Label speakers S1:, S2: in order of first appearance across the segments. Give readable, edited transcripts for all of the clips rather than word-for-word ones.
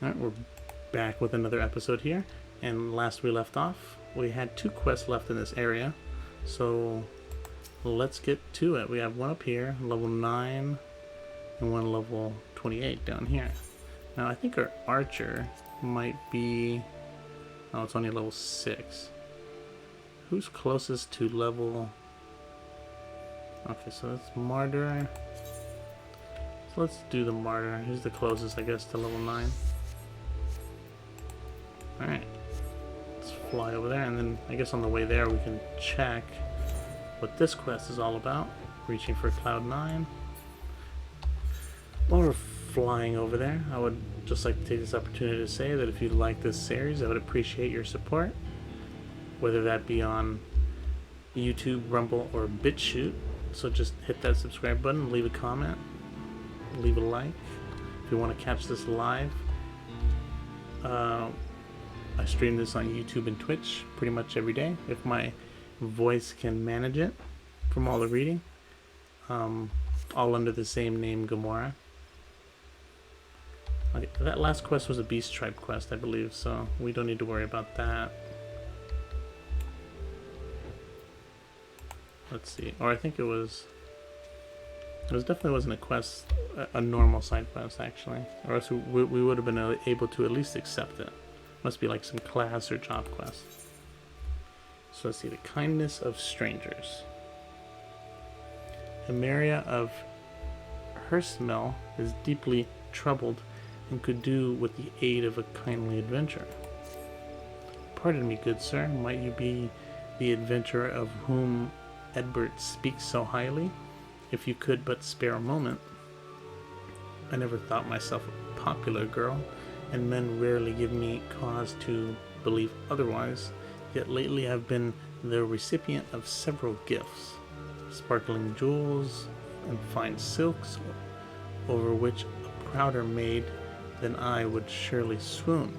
S1: Alright, we're back with another episode here, and last we left off, we had 2 quests left in this area, so let's get to it. We have one up here, level 9, and one level 28 down here. Now I think our archer might be... oh, it's only level 6. Who's closest to level... okay, so that's Martyr. So let's do the Martyr. Who's the closest, I guess, to level 9? Alright, let's fly over there, and then I guess on the way there we can check what this quest is all about. Reaching for Cloud 9. While we're flying over there, I would just like to take this opportunity to say that if you like this series, I would appreciate your support, whether that be on YouTube, Rumble, or Bitchute. So just hit that subscribe button, leave a comment, leave a like. If you want to catch this live, I stream this on YouTube and Twitch pretty much every day, if my voice can manage it from all the reading. All under the same name, Gamora. Okay, that last quest was a Beast Tribe quest, I believe, so we don't need to worry about that. Let's see. Or I think it was... it definitely wasn't a quest, a normal side quest, actually. Or else we would have been able to at least accept it. Must be like some class or job quest. So let's see. The kindness of strangers. Emeria of Hersmel is deeply troubled and could do with the aid of a kindly adventurer. Pardon me, good sir. Might you be the adventurer of whom Edbert speaks so highly? If you could but spare a moment. I never thought myself a popular girl, and men rarely give me cause to believe otherwise, yet lately I've been the recipient of several gifts, sparkling jewels and fine silks, over which a prouder maid than I would surely swoon,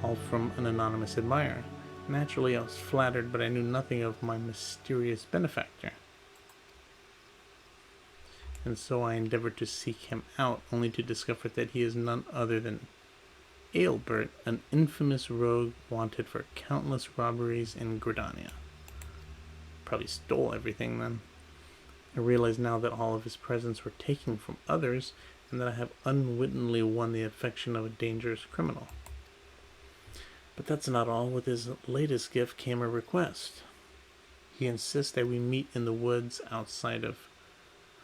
S1: all from an anonymous admirer. Naturally I was flattered, but I knew nothing of my mysterious benefactor. And so I endeavored to seek him out, only to discover that he is none other than Aelbert, an infamous rogue wanted for countless robberies in Gridania. Probably stole everything then. I realize now that all of his presents were taken from others, and that I have unwittingly won the affection of a dangerous criminal. But that's not all. With his latest gift came a request. He insists that we meet in the woods outside of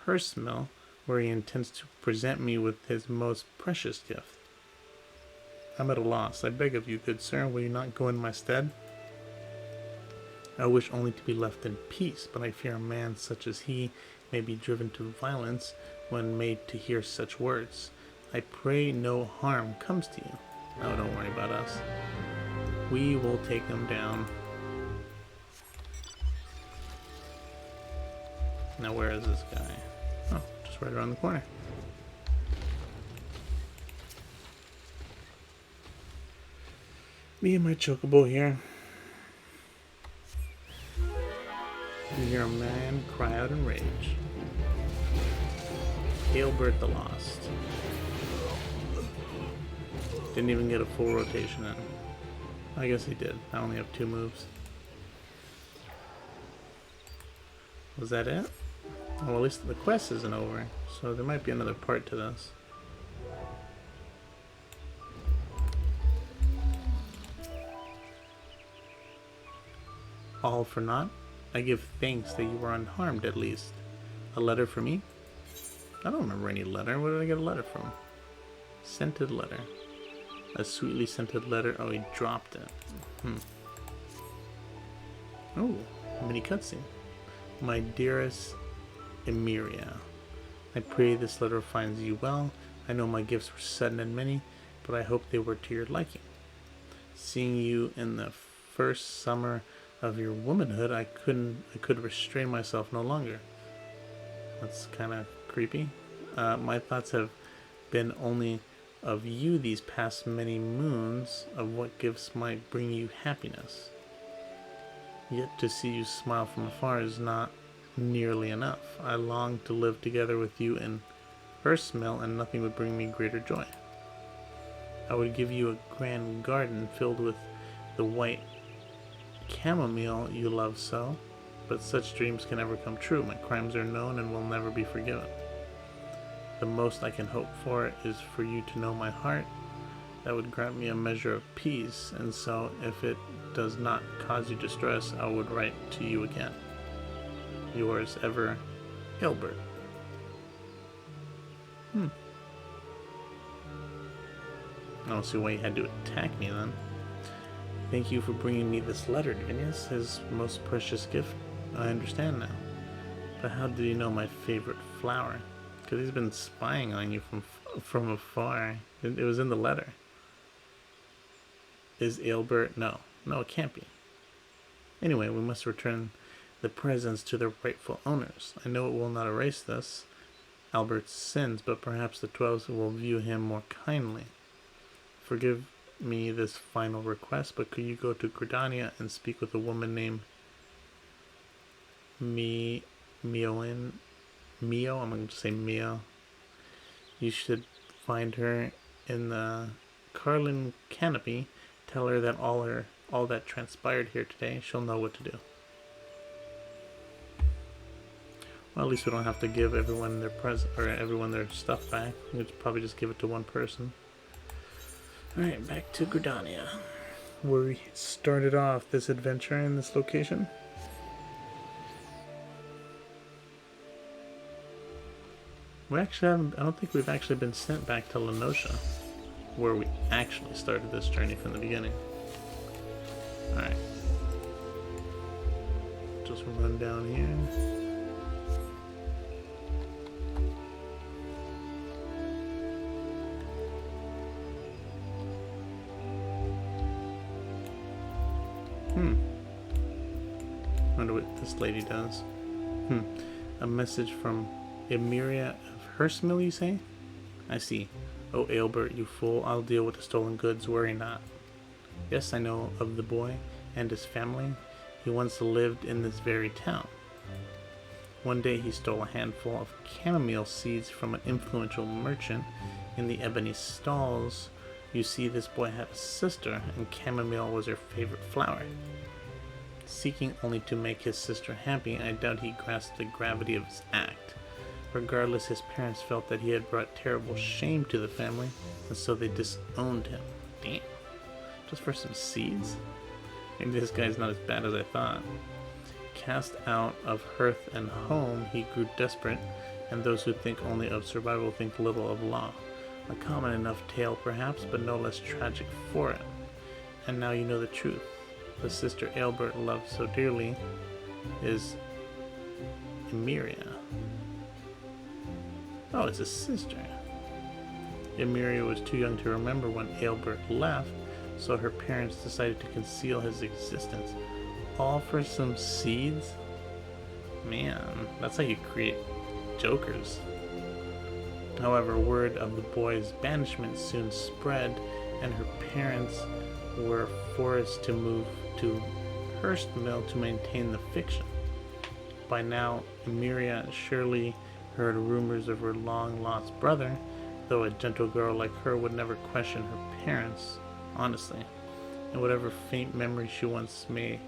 S1: Hersmel, where he intends to present me with his most precious gift. I'm at a loss. I beg of you, good sir, will you not go in my stead? I wish only to be left in peace, but I fear a man such as he may be driven to violence when made to hear such words. I pray no harm comes to you. Oh, don't worry about us. We will take them down. Now where is this guy? Oh, just right around the corner. Me and my chocobo here. You hear a man cry out in rage. Aelbert the Lost. Didn't even get a full rotation in. I guess he did. I only have 2 moves. Was that it? Well, at least the quest isn't over, so there might be another part to this. All for naught? I give thanks that you were unharmed, at least. A letter for me? I don't remember any letter. Where did I get a letter from? Scented letter. A sweetly scented letter. Oh, he dropped it. Oh, mini cutscene. My dearest Emeria, I pray this letter finds you well. I know my gifts were sudden and many, but I hope they were to your liking. Seeing you in the first summer of your womanhood, I could restrain myself no longer. That's kind of creepy. My thoughts have been only of you these past many moons, of what gifts might bring you happiness. Yet to see you smile from afar is not nearly enough. I long to live together with you in Hersmel, and nothing would bring me greater joy. I would give you a grand garden filled with the white chamomile you love so, but such dreams can never come true. My crimes are known and will never be forgiven. The most I can hope for is for you to know my heart. That would grant me a measure of peace, and so if it does not cause you distress, I would write to you again. Yours ever, Aelbert. I don't see why you had to attack me then. Thank you for bringing me this letter, Divinius, his most precious gift. I understand now. But how did you know my favorite flower? Because he's been spying on you from afar. It was in the letter. Is Aelbert? No, it can't be. Anyway, we must return the presents to their rightful owners. I know it will not erase this, Albert's sins, but perhaps the 12 will view him more kindly. Forgive me this final request, but could you go to Gridania and speak with a woman named Mio? I'm going to say Mio. You should find her in the Carlin Canopy. Tell her that all that transpired here today. She'll know what to do. Well, at least we don't have to give everyone their everyone their stuff back. We could probably just give it to one person. Alright, back to Gridania, where we started off this adventure in this location. We actually haven't, I don't think we've actually been sent back to Lenosha, where we actually started this journey from the beginning. Alright. Just run down here. Wonder what this lady does. A message from Emiria of Hersmill, you say? I see. Oh, Aelbert, you fool. I'll deal with the stolen goods. Worry not. Yes, I know of the boy and his family. He once lived in this very town. One day he stole a handful of chamomile seeds from an influential merchant in the ebony stalls. You see, this boy had a sister, and chamomile was her favorite flower. Seeking only to make his sister happy, I doubt he grasped the gravity of his act. Regardless, his parents felt that he had brought terrible shame to the family, and so they disowned him. Damn. Just for some seeds? Maybe this guy's not as bad as I thought. Cast out of hearth and home, he grew desperate, and those who think only of survival think little of law. A common enough tale, perhaps, but no less tragic for it. And now you know the truth. The sister Aelbert loved so dearly is Emiria. Oh, it's a sister. Emiria was too young to remember when Aelbert left, so her parents decided to conceal his existence. All for some seeds? Man, that's how you create jokers. However, word of the boy's banishment soon spread, and her parents were forced to move to Hersmill to maintain the fiction. By now, Emiria surely heard rumors of her long-lost brother, though a gentle girl like her would never question her parents, honestly, and whatever faint memories she once may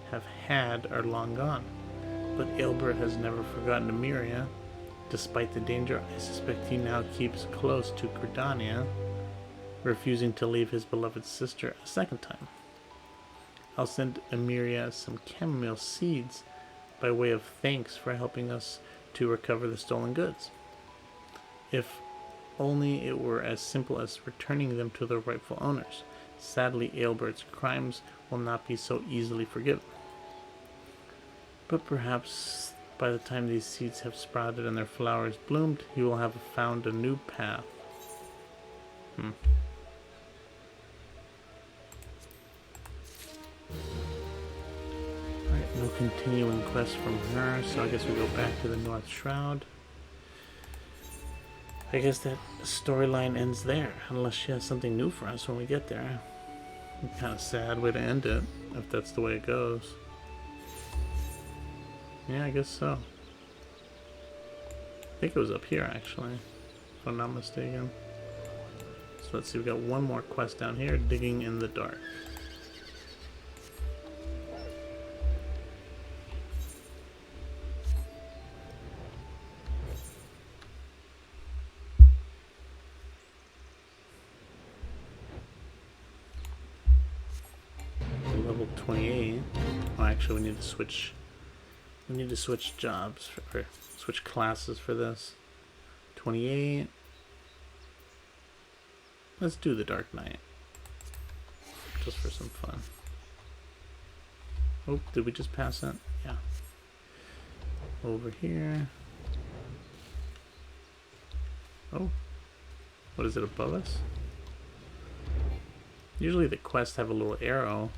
S1: have had are long gone. But Aelbert has never forgotten Emiria. Despite the danger, I suspect he now keeps close to Gridania, refusing to leave his beloved sister a second time. I'll send Emiria some chamomile seeds by way of thanks for helping us to recover the stolen goods. If only it were as simple as returning them to their rightful owners. Sadly, Aelbert's crimes will not be so easily forgiven. But perhaps by the time these seeds have sprouted and their flowers bloomed, he will have found a new path. Alright, no continuing quest from her, so I guess we go back to the North Shroud. I guess that storyline ends there, unless she has something new for us when we get there. Kind of sad way to end it, if that's the way it goes. Yeah, I guess so. I think it was up here, actually, if I'm not mistaken. Let's So let's see, we got one more quest down here, digging in the dark. Level 28. Oh, actually, we need to switch. We need to switch jobs or switch classes for this. 28. Let's do the Dark Knight. Just for some fun. Oh, did we just pass it? Yeah. Over here. Oh. What is it above us? Usually the quests have a little arrow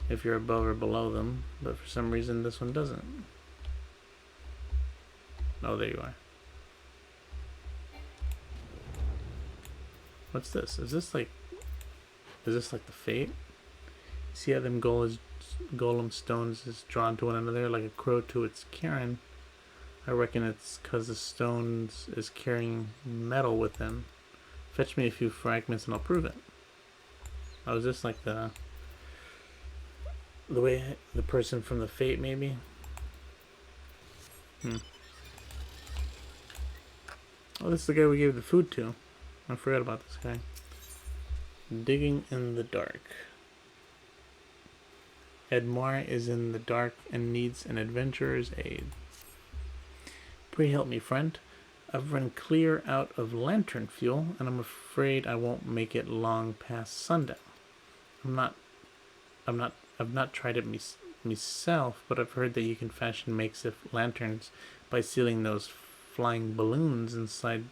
S1: if you're above or below them, but for some reason this one doesn't. Oh, there you are. What's this? Is this like the fate? See how them golem stones is drawn to one another like a crow to its cairn? I reckon it's because the stones is carrying metal with them. Fetch me a few fragments and I'll prove it. Oh, is this like the way the person from the fate maybe? Oh, this is the guy we gave the food to. I forgot about this guy. Digging in the dark. Edmar is in the dark and needs an adventurer's aid. Pray help me, friend. I've run clear out of lantern fuel, and I'm afraid I won't make it long past sundown. I've not tried it myself, but I've heard that you can fashion makeshift lanterns by sealing those flying balloons inside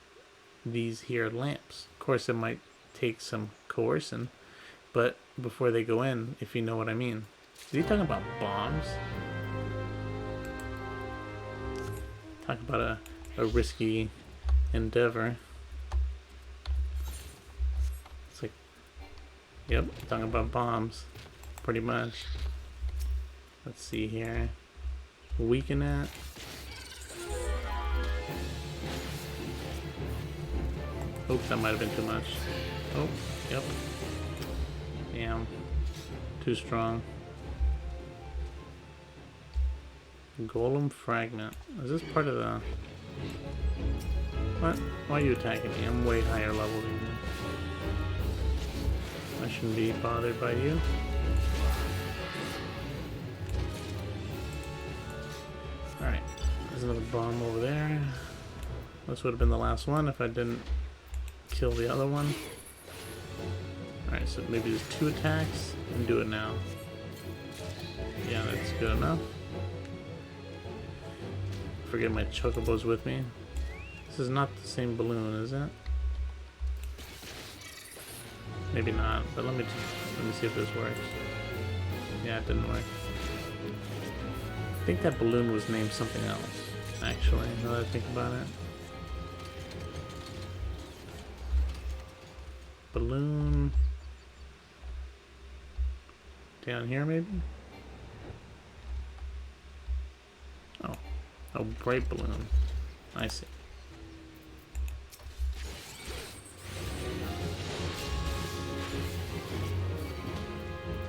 S1: these here lamps. Of course, it might take some coercing, but before they go in, if you know what I mean. Is he talking about bombs? Talk about a risky endeavor. It's like, yep, talking about bombs, pretty much. Let's see here. Weaken it. Oops, that might have been too much. Oh, yep. Damn. Too strong. Golem fragment. Is this part of the... What? Why are you attacking me? I'm way higher level than you. I shouldn't be bothered by you. Alright. There's another bomb over there. This would have been the last one if I didn't kill the other one. Alright, so maybe there's 2 attacks and do it now. Yeah, that's good enough. Forget my chocobos with me. This is not the same balloon, is it? Maybe not, but let me see if this works. Yeah, it didn't work. I think that balloon was named something else, actually, now that I think about it. Balloon down here, maybe? Oh, bright balloon. I see.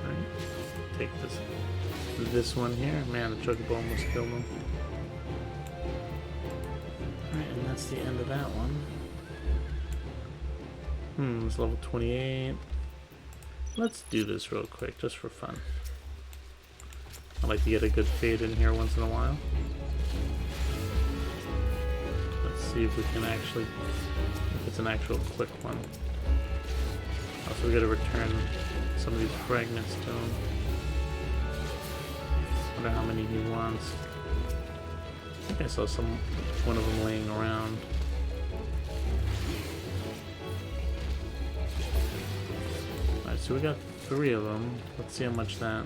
S1: Alright. Take this one here. Man, the chocobo almost killed him. Alright, and that's the end of that one. It's level 28. Let's do this real quick, just for fun. I like to get a good fade in here once in a while. See if we can actually, if it's an actual quick one. Also, we gotta return some of these fragments to him. Wonder how many he wants. I think I saw one of them laying around. Alright, so we got 3 of them. Let's see how much that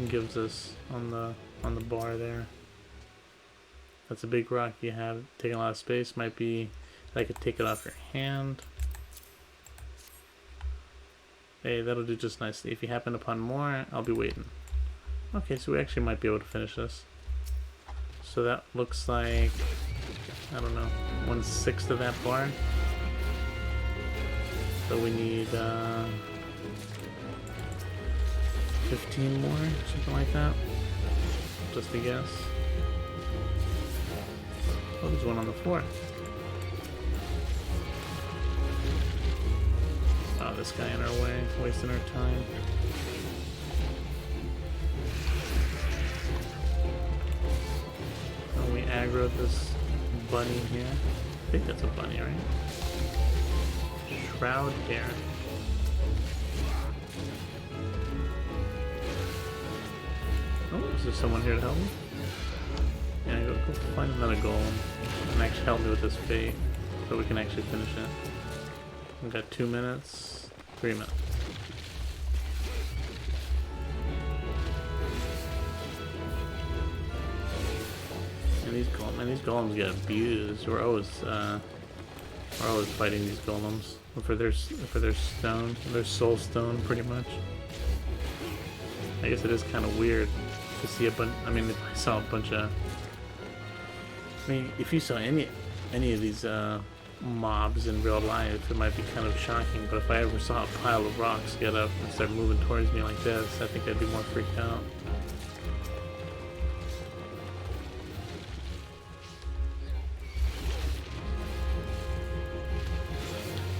S1: gives us on the bar there. That's a big rock you have taking a lot of space. Might be I could take it off your hand. Hey, that'll do just nicely. If you happen upon more, I'll be waiting. Okay, so we actually might be able to finish this. So that looks like, I don't know, 1/6 of that bar. So we need 15 more, something like that. Just a guess. Oh, there's one on the floor. Oh, this guy in our way, wasting our time. Oh, we aggroed this bunny here. I think that's a bunny, right? Shroud here. Oh, is there someone here to help me? Yeah, go find another golem and actually help me with this fate so we can actually finish it. We've got 2 minutes, 3 minutes. And these golems get abused. We're always fighting these golems for their stone, their soul stone, pretty much. I guess it is kind of weird to see a bunch. I mean, if I saw a bunch of. I mean, if you saw any of these mobs in real life, it might be kind of shocking. But if I ever saw a pile of rocks get up and start moving towards me like this, I think I'd be more freaked out.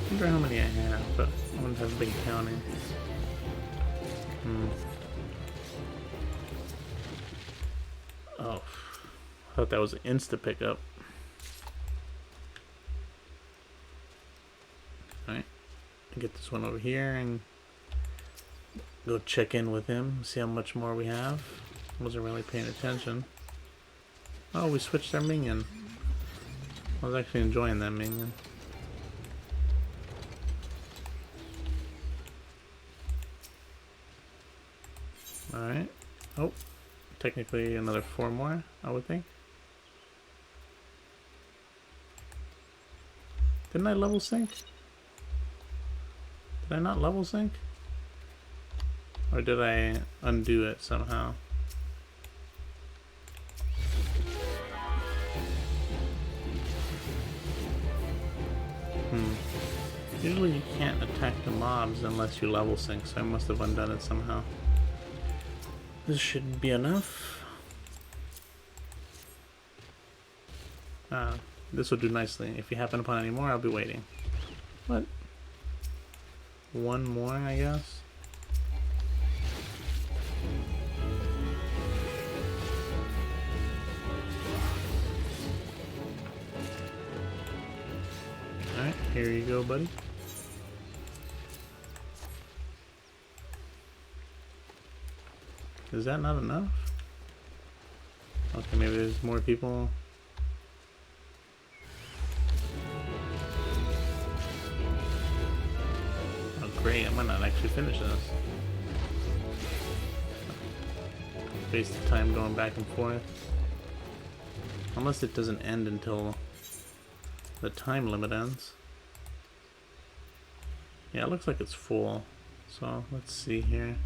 S1: I wonder how many I have, but I wouldn't have been counting. Oh, I thought that was an insta pickup. Alright, get this one over here and go check in with him, see how much more we have. Wasn't really paying attention. Oh, we switched our minion. I was actually enjoying that minion. Alright. Oh, technically another 4 more, I would think. Didn't I level sync? Did I not level sync? Or did I undo it somehow? Usually you can't attack the mobs unless you level sync, so I must have undone it somehow. This should be enough. This will do nicely. If you happen upon any more, I'll be waiting. What? 1 more, I guess? Alright, here you go, buddy. Is that not enough? Okay, maybe there's more people. Oh great, I might not actually finish this. Waste of time going back and forth. Unless it doesn't end until the time limit ends. Yeah, it looks like it's full. So let's see here.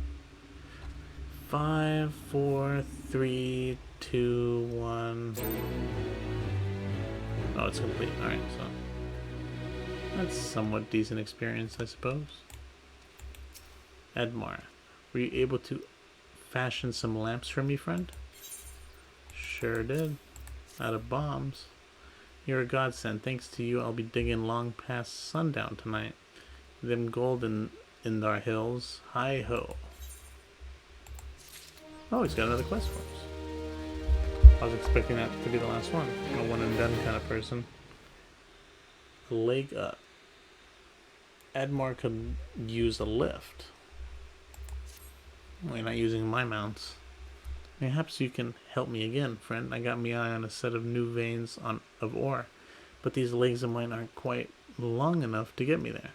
S1: 5, 4, 3, 2, 1. Oh, it's complete. Alright, so that's somewhat decent experience, I suppose. Edmar, were you able to fashion some lamps for me, friend? Sure did. Out of bombs. You're a godsend. Thanks to you, I'll be digging long past sundown tonight. Them golden in our hills. Hi-ho. Oh, he's got another quest for us. I was expecting that to be the last one. I'm a one and done kind of person. Leg up. Edmar could use a lift. Well, you're not using my mounts. Perhaps you can help me again, friend. I got me eye on a set of new veins of ore, but these legs of mine aren't quite long enough to get me there.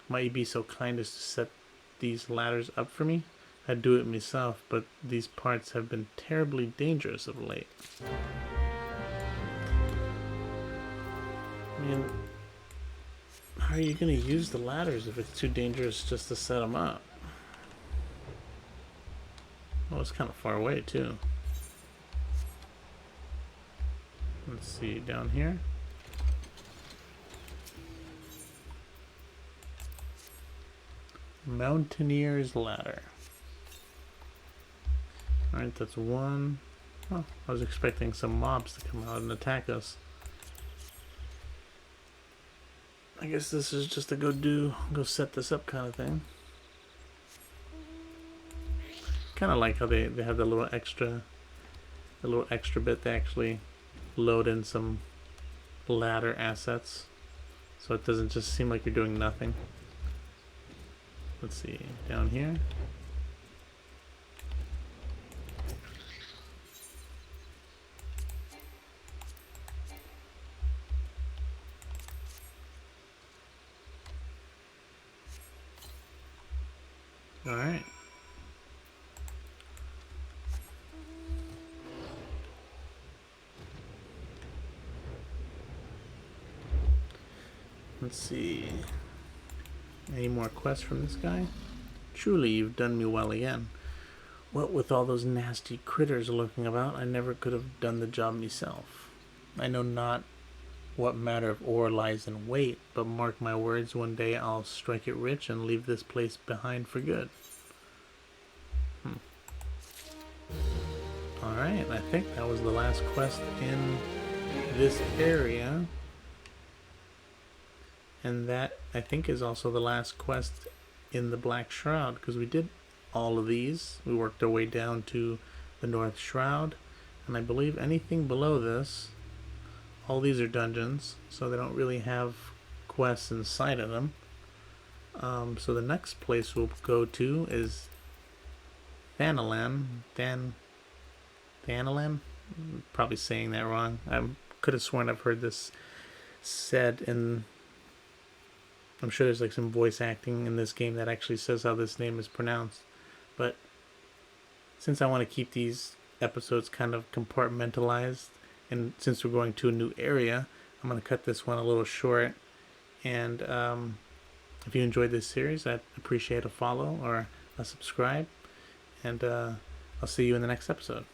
S1: Might you be so kind as to set these ladders up for me? I'd do it myself, but these parts have been terribly dangerous of late. I mean, how are you going to use the ladders if it's too dangerous just to set them up? Oh, it's kind of far away too. Let's see, down here. Mountaineer's Ladder. Alright, that's one. Oh, I was expecting some mobs to come out and attack us. I guess this is just a go set this up kind of thing. Kind of like how they have the little extra bit to actually load in some ladder assets, so it doesn't just seem like you're doing nothing. Let's see, down here. All right. Let's see. Any more quests from this guy? Truly, you've done me well again. What with all those nasty critters lurking about, I never could have done the job myself. I know not what matter of ore lies in wait, but mark my words, one day I'll strike it rich and leave this place behind for good. Alright, I think that was the last quest in this area. And that, I think, is also the last quest in the Black Shroud, because we did all of these. We worked our way down to the North Shroud, and I believe anything below this, all these are dungeons, so they don't really have quests inside of them. So the next place we'll go to is Thanalan. Thanalan? Probably saying that wrong. I could have sworn I've heard this said in... I'm sure there's like some voice acting in this game that actually says how this name is pronounced. But since I want to keep these episodes kind of compartmentalized, and since we're going to a new area, I'm going to cut this one a little short. And if you enjoyed this series, I'd appreciate a follow or a subscribe. And I'll see you in the next episode.